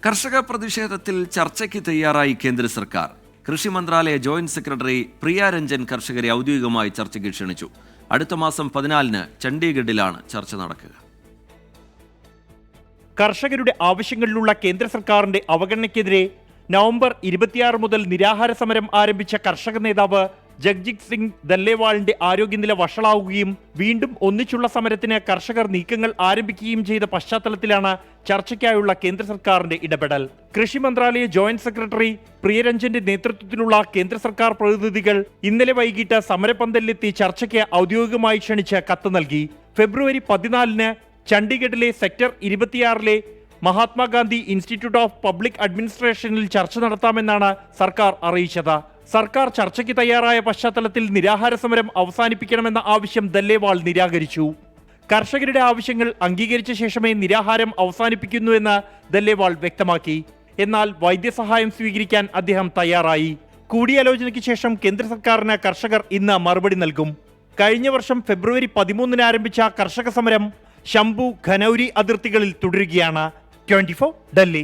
കർഷക പ്രതിഷേധത്തിൽ ചർച്ചയ്ക്ക് തയ്യാറായി കേന്ദ്ര സർക്കാർ. കൃഷി മന്ത്രാലയ ജോയിന്റ് സെക്രട്ടറി പ്രിയ രഞ്ജൻ കർഷകരെ ഔദ്യോഗികമായി ചർച്ചയ്ക്ക് ക്ഷണിച്ചു. അടുത്ത മാസം 14-ന് ചണ്ഡീഗഡിലാണ് ചർച്ച നടക്കുക. കർഷകരുടെ ആവശ്യങ്ങളിലുള്ള കേന്ദ്ര സർക്കാരിന്റെ അവഗണനയ്ക്കെതിരെ നവംബർ 26 മുതൽ നിരാഹാര സമരം ആരംഭിച്ച കർഷക നേതാവ് ജഗ്ജിത് സിംഗ് ദല്ലേവാളിന്റെ ആരോഗ്യനില വഷളാവുകയും വീണ്ടും ഒന്നിച്ചുള്ള സമരത്തിന് കർഷകർ നീക്കങ്ങൾ ആരംഭിക്കുകയും ചെയ്ത പശ്ചാത്തലത്തിലാണ് ചർച്ചയ്ക്കായുള്ള കേന്ദ്ര സർക്കാരിന്റെ ഇടപെടൽ. കൃഷി മന്ത്രാലയ ജോയിന്റ് സെക്രട്ടറി പ്രിയരഞ്ജന്റെ നേതൃത്വത്തിലുള്ള കേന്ദ്ര സർക്കാർ പ്രതിനിധികൾ ഇന്നലെ വൈകിട്ട് സമരപന്തലിലെത്തി ചർച്ചയ്ക്ക് ഔദ്യോഗികമായി ക്ഷണിച്ച് കത്ത് നൽകി. ഫെബ്രുവരി 14-ന് ചണ്ഡീഗഡിലെ sector 26-ലെ Mahatma Gandhi institute of public അഡ്മിനിസ്ട്രേഷനിൽ ചർച്ച നടത്താമെന്നാണ് സർക്കാർ അറിയിച്ചത്. സർക്കാർ ചർച്ചയ്ക്ക് തയ്യാറായ പശ്ചാത്തലത്തിൽ നിരാഹാര സമരം അവസാനിപ്പിക്കണമെന്ന ആവശ്യം ദല്ലേവാൾ നിരാകരിച്ചു. കർഷകരുടെ ആവശ്യങ്ങൾ അംഗീകരിച്ച ശേഷമേ നിരാഹാരം അവസാനിപ്പിക്കുന്നുവെന്ന് ദല്ലേവാൾ വ്യക്തമാക്കി. എന്നാൽ വൈദ്യസഹായം സ്വീകരിക്കാൻ അദ്ദേഹം തയ്യാറായി. കൂടിയാലോചനയ്ക്ക് ശേഷം കേന്ദ്ര സർക്കാരിന് കർഷകർ ഇന്ന് മറുപടി നൽകും. കഴിഞ്ഞ വർഷം ഫെബ്രുവരി 13-ന് ആരംഭിച്ച കർഷക സമരം ശംഭു ഖനൌരി അതിർത്തികളിൽ തുടരുകയാണ്. 24 ഡൽഹി.